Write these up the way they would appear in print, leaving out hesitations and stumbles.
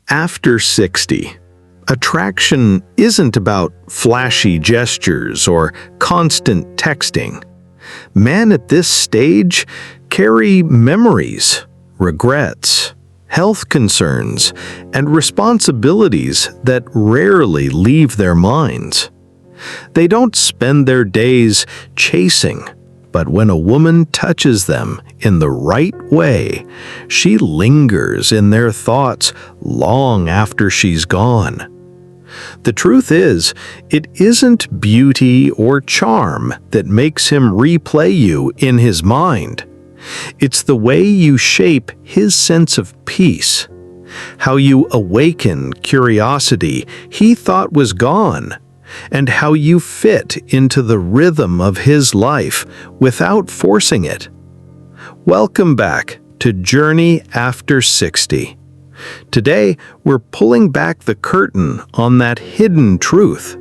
After 60, attraction isn't about flashy gestures or constant texting. Men at this stage carry memories, regrets, health concerns, and responsibilities that rarely leave their minds. They don't spend their days chasing, but when a woman touches them in the right way, she lingers in their thoughts long after she's gone. The truth is, it isn't beauty or charm that makes him replay you in his mind. It's the way you shape his sense of peace, how you awaken curiosity he thought was gone, and how you fit into the rhythm of his life without forcing it. Welcome back to Journey After 60. Today, we're pulling back the curtain on that hidden truth.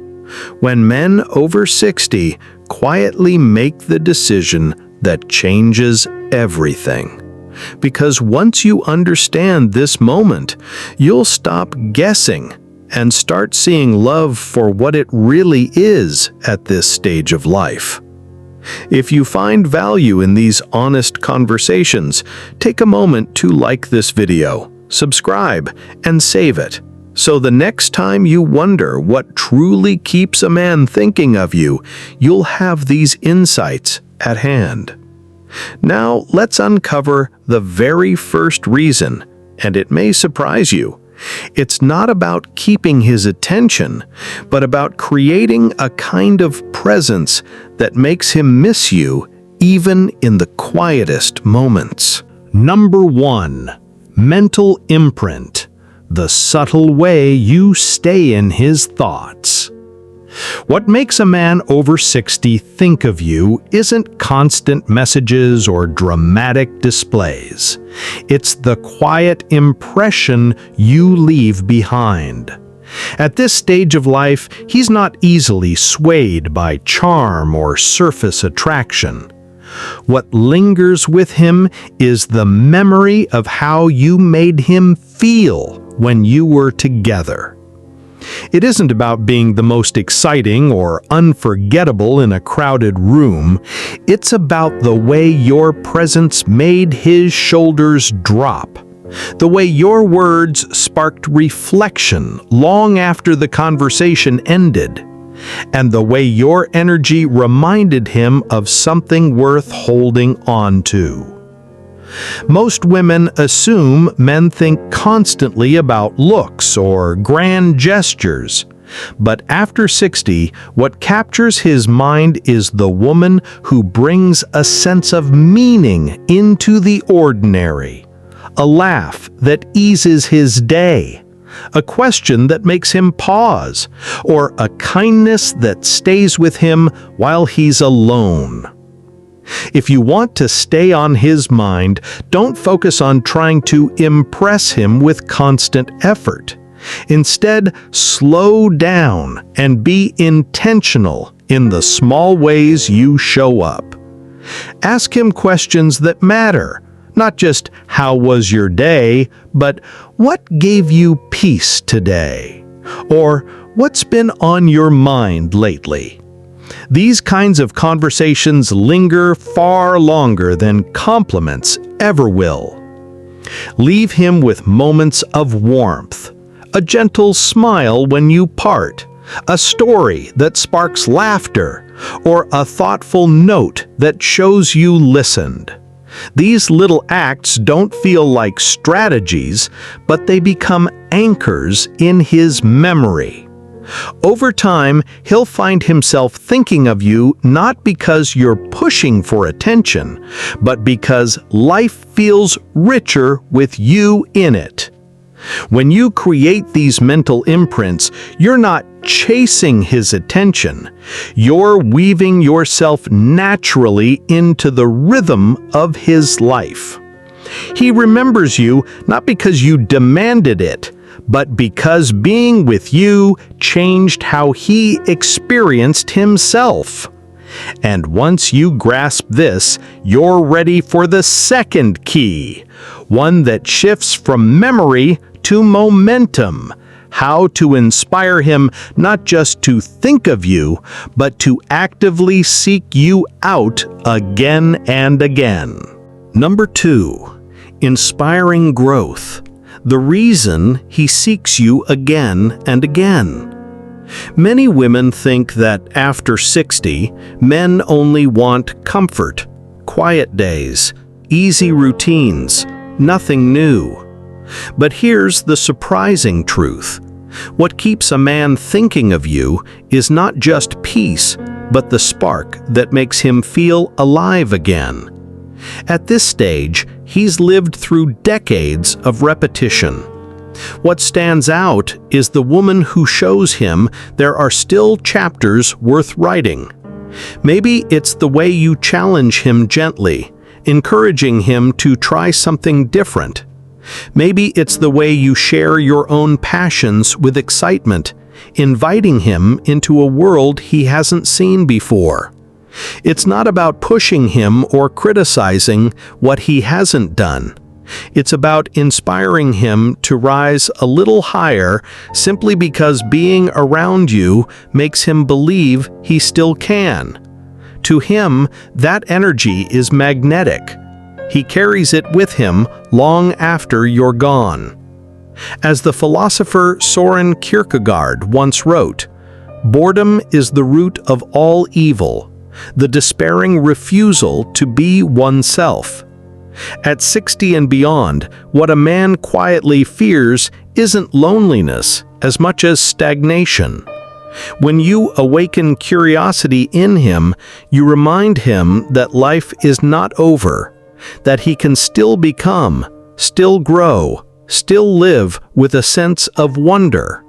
When men over 60 quietly make the decision that changes everything. Because once you understand this moment, you'll stop guessing and start seeing love for what it really is at this stage of life. If you find value in these honest conversations, take a moment to like this video, subscribe, and save it, so the next time you wonder what truly keeps a man thinking of you, you'll have these insights at hand. Now let's uncover the very first reason, and it may surprise you. It's not about keeping his attention, but about creating a kind of presence that makes him miss you even in the quietest moments. Number 1. Mental imprint. The subtle way you stay in his thoughts. What makes a man over 60 think of you isn't constant messages or dramatic displays. It's the quiet impression you leave behind. At this stage of life, he's not easily swayed by charm or surface attraction. What lingers with him is the memory of how you made him feel when you were together. It isn't about being the most exciting or unforgettable in a crowded room. It's about the way your presence made his shoulders drop, the way your words sparked reflection long after the conversation ended, and the way your energy reminded him of something worth holding on to. Most women assume men think constantly about looks or grand gestures. But after 60, what captures his mind is the woman who brings a sense of meaning into the ordinary. A laugh that eases his day. A question that makes him pause. Or a kindness that stays with him while he's alone. If you want to stay on his mind, don't focus on trying to impress him with constant effort. Instead, slow down and be intentional in the small ways you show up. Ask him questions that matter, not just "How was your day?" but "What gave you peace today?" or "What's been on your mind lately?" These kinds of conversations linger far longer than compliments ever will. Leave him with moments of warmth, a gentle smile when you part, a story that sparks laughter, or a thoughtful note that shows you listened. These little acts don't feel like strategies, but they become anchors in his memory. Over time, he'll find himself thinking of you not because you're pushing for attention, but because life feels richer with you in it. When you create these mental imprints, you're not chasing his attention. You're weaving yourself naturally into the rhythm of his life. He remembers you not because you demanded it, but because being with you changed how he experienced himself. And once you grasp this, you're ready for the second key, one that shifts from memory to momentum, how to inspire him not just to think of you, but to actively seek you out again and again. Number 2, inspiring growth. The reason he seeks you again and again. Many women think that after 60, men only want comfort, quiet days, easy routines, nothing new. But here's the surprising truth. What keeps a man thinking of you is not just peace, but the spark that makes him feel alive again. At this stage, he's lived through decades of repetition. What stands out is the woman who shows him there are still chapters worth writing. Maybe it's the way you challenge him gently, encouraging him to try something different. Maybe it's the way you share your own passions with excitement, inviting him into a world he hasn't seen before. It's not about pushing him or criticizing what he hasn't done. It's about inspiring him to rise a little higher simply because being around you makes him believe he still can. To him, that energy is magnetic. He carries it with him long after you're gone. As the philosopher Soren Kierkegaard once wrote, "Boredom is the root of all evil, the despairing refusal to be oneself." At 60 and beyond, what a man quietly fears isn't loneliness as much as stagnation. When you awaken curiosity in him, you remind him that life is not over, that he can still become, still grow, still live with a sense of wonder.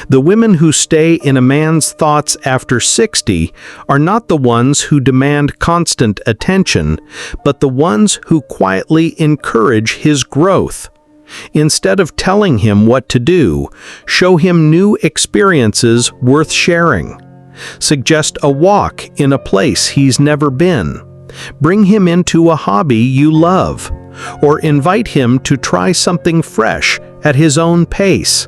The women who stay in a man's thoughts after 60 are not the ones who demand constant attention, but the ones who quietly encourage his growth. Instead of telling him what to do, show him new experiences worth sharing. Suggest a walk in a place he's never been. Bring him into a hobby you love, or invite him to try something fresh at his own pace.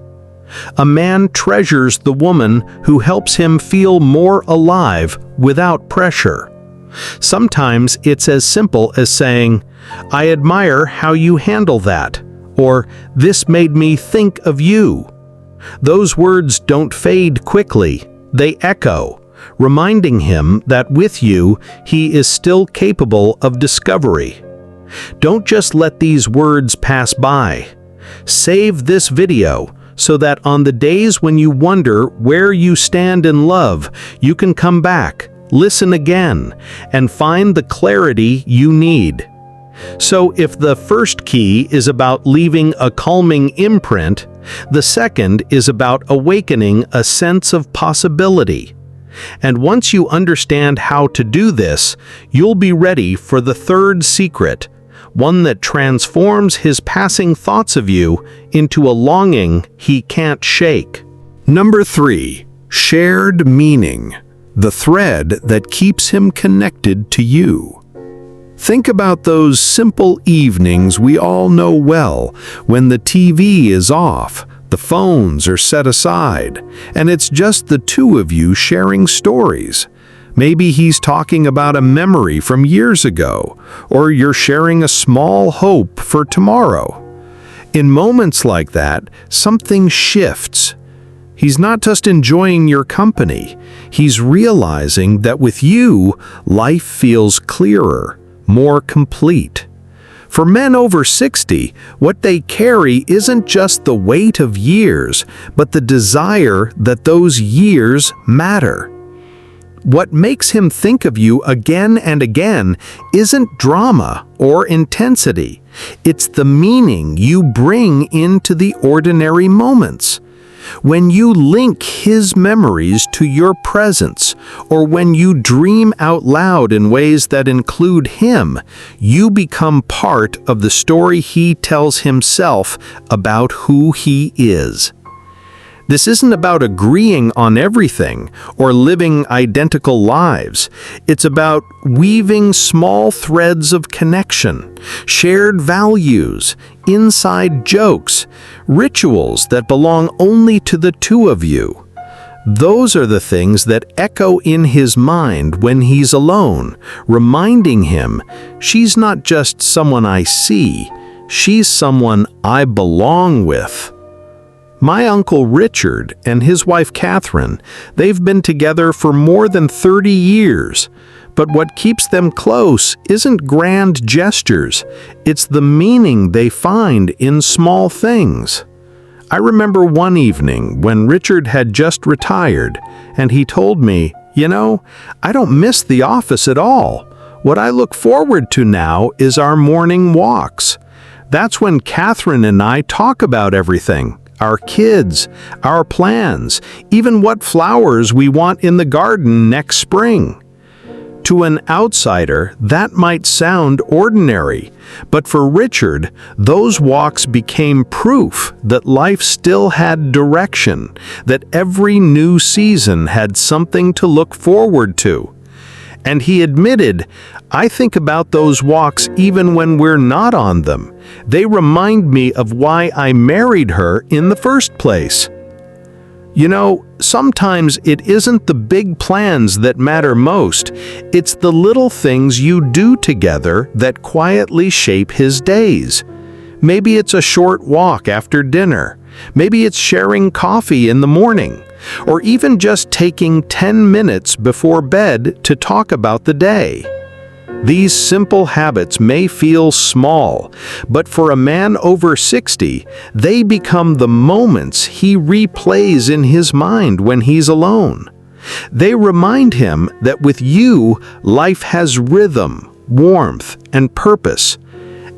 A man treasures the woman who helps him feel more alive without pressure. Sometimes it's as simple as saying, "I admire how you handle that," or "This made me think of you." Those words don't fade quickly, they echo, reminding him that with you, he is still capable of discovery. Don't just let these words pass by. Save this video so that on the days when you wonder where you stand in love, you can come back, listen again, and find the clarity you need. So if the first key is about leaving a calming imprint, the second is about awakening a sense of possibility. And once you understand how to do this, you'll be ready for the third secret, one that transforms his passing thoughts of you into a longing he can't shake. Number 3, shared meaning, the thread that keeps him connected to you. Think about those simple evenings we all know well, when the TV is off, the phones are set aside, and it's just the two of you sharing stories. Maybe he's talking about a memory from years ago, or you're sharing a small hope for tomorrow. In moments like that, something shifts. He's not just enjoying your company, he's realizing that with you, life feels clearer, more complete. For men over 60, what they carry isn't just the weight of years, but the desire that those years matter. What makes him think of you again and again isn't drama or intensity. It's the meaning you bring into the ordinary moments. When you link his memories to your presence, or when you dream out loud in ways that include him, you become part of the story he tells himself about who he is. This isn't about agreeing on everything or living identical lives. It's about weaving small threads of connection, shared values, inside jokes, rituals that belong only to the two of you. Those are the things that echo in his mind when he's alone, reminding him, she's not just someone I see, she's someone I belong with. My Uncle Richard and his wife Catherine, they've been together for more than 30 years. But what keeps them close isn't grand gestures, it's the meaning they find in small things. I remember one evening when Richard had just retired, and he told me, I don't miss the office at all. What I look forward to now is our morning walks. That's when Catherine and I talk about everything. Our kids, our plans, even what flowers we want in the garden next spring. To an outsider, that might sound ordinary, but for Richard, those walks became proof that life still had direction, that every new season had something to look forward to. And he admitted, I think about those walks even when we're not on them. They remind me of why I married her in the first place. Sometimes it isn't the big plans that matter most. It's the little things you do together that quietly shape his days. Maybe it's a short walk after dinner. Maybe it's sharing coffee in the morning. Or even just taking 10 minutes before bed to talk about the day. These simple habits may feel small, but for a man over 60, they become the moments he replays in his mind when he's alone. They remind him that with you, life has rhythm, warmth, and purpose.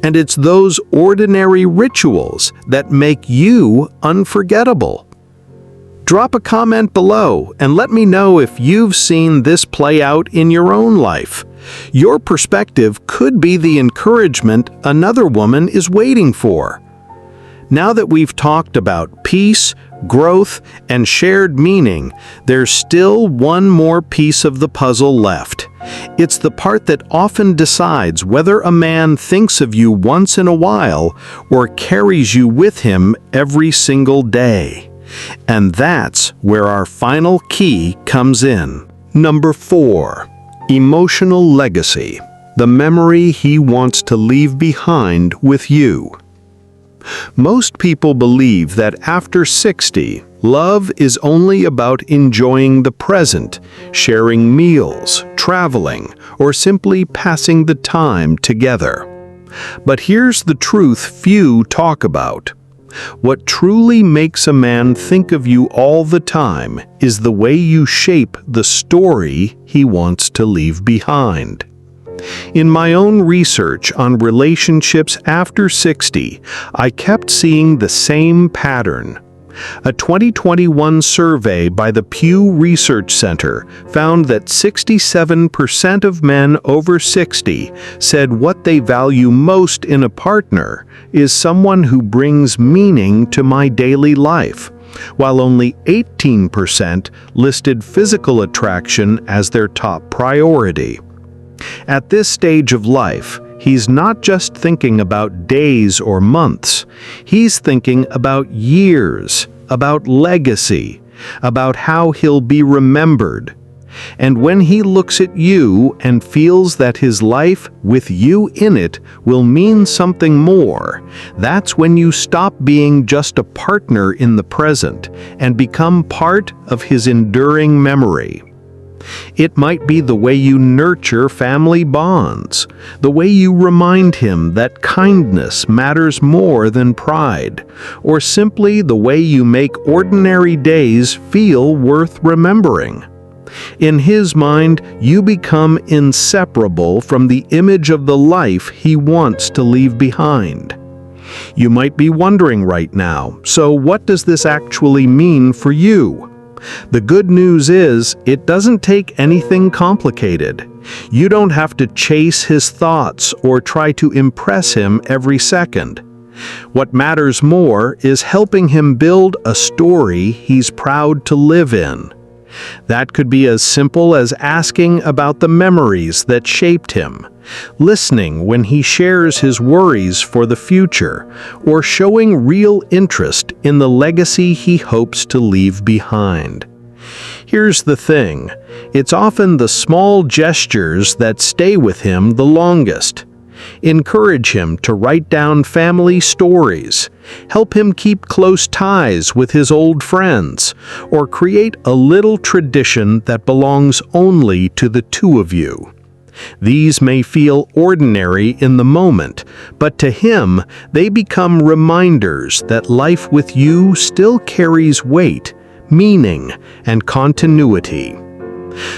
And it's those ordinary rituals that make you unforgettable. Drop a comment below and let me know if you've seen this play out in your own life. Your perspective could be the encouragement another woman is waiting for. Now that we've talked about peace, growth, and shared meaning, there's still one more piece of the puzzle left. It's the part that often decides whether a man thinks of you once in a while or carries you with him every single day. And that's where our final key comes in. Number 4. Emotional legacy. The memory he wants to leave behind with you. Most people believe that after 60, love is only about enjoying the present, sharing meals, traveling, or simply passing the time together. But here's the truth few talk about. What truly makes a man think of you all the time is the way you shape the story he wants to leave behind. In my own research on relationships after 60, I kept seeing the same pattern. A 2021 survey by the Pew Research Center found that 67% of men over 60 said what they value most in a partner is someone who brings meaning to my daily life, while only 18% listed physical attraction as their top priority. At this stage of life, he's not just thinking about days or months. He's thinking about years, about legacy, about how he'll be remembered. And when he looks at you and feels that his life with you in it will mean something more, that's when you stop being just a partner in the present and become part of his enduring memory. It might be the way you nurture family bonds, the way you remind him that kindness matters more than pride, or simply the way you make ordinary days feel worth remembering. In his mind, you become inseparable from the image of the life he wants to leave behind. You might be wondering right now, so what does this actually mean for you? The good news is, it doesn't take anything complicated. You don't have to chase his thoughts or try to impress him every second. What matters more is helping him build a story he's proud to live in. That could be as simple as asking about the memories that shaped him, listening when he shares his worries for the future, or showing real interest in the legacy he hopes to leave behind. Here's the thing, it's often the small gestures that stay with him the longest. Encourage him to write down family stories, help him keep close ties with his old friends, or create a little tradition that belongs only to the two of you. These may feel ordinary in the moment, but to him, they become reminders that life with you still carries weight, meaning, and continuity.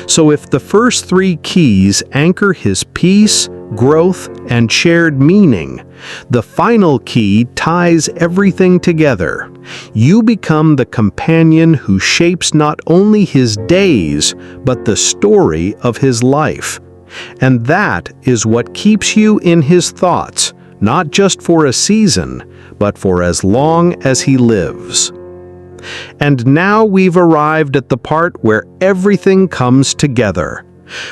So if the first three keys anchor his peace, growth, and shared meaning, the final key ties everything together. You become the companion who shapes not only his days, but the story of his life. And that is what keeps you in his thoughts, not just for a season, but for as long as he lives. And now we've arrived at the part where everything comes together.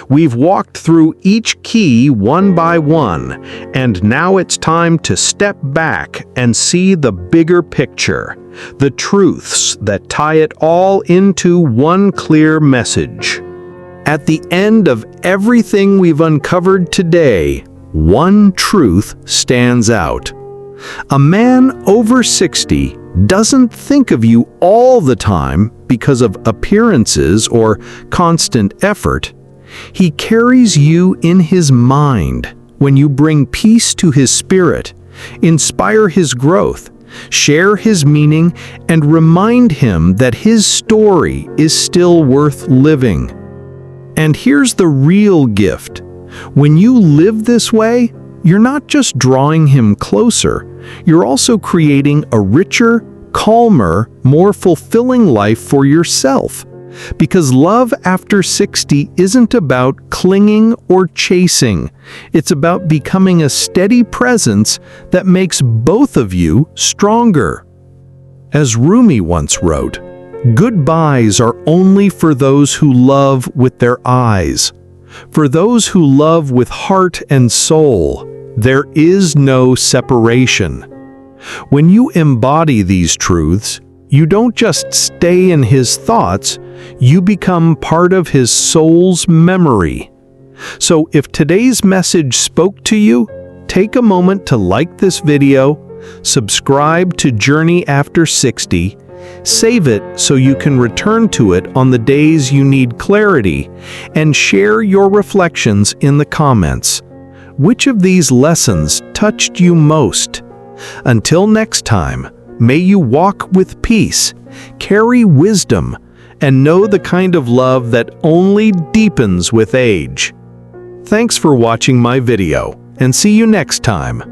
We've walked through each key one by one, and now it's time to step back and see the bigger picture, the truths that tie it all into one clear message. At the end of everything we've uncovered today, one truth stands out. A man over 60 doesn't think of you all the time because of appearances or constant effort. He carries you in his mind when you bring peace to his spirit, inspire his growth, share his meaning, and remind him that his story is still worth living. And here's the real gift. When you live this way, you're not just drawing him closer, you're also creating a richer, calmer, more fulfilling life for yourself. Because love after 60 isn't about clinging or chasing. It's about becoming a steady presence that makes both of you stronger. As Rumi once wrote, "Goodbyes are only for those who love with their eyes. For those who love with heart and soul, there is no separation." When you embody these truths, you don't just stay in his thoughts, you become part of his soul's memory. So if today's message spoke to you, take a moment to like this video, subscribe to Journey After 60, save it so you can return to it on the days you need clarity, and share your reflections in the comments. Which of these lessons touched you most? Until next time, may you walk with peace, carry wisdom, and know the kind of love that only deepens with age. Thanks for watching my video, and see you next time.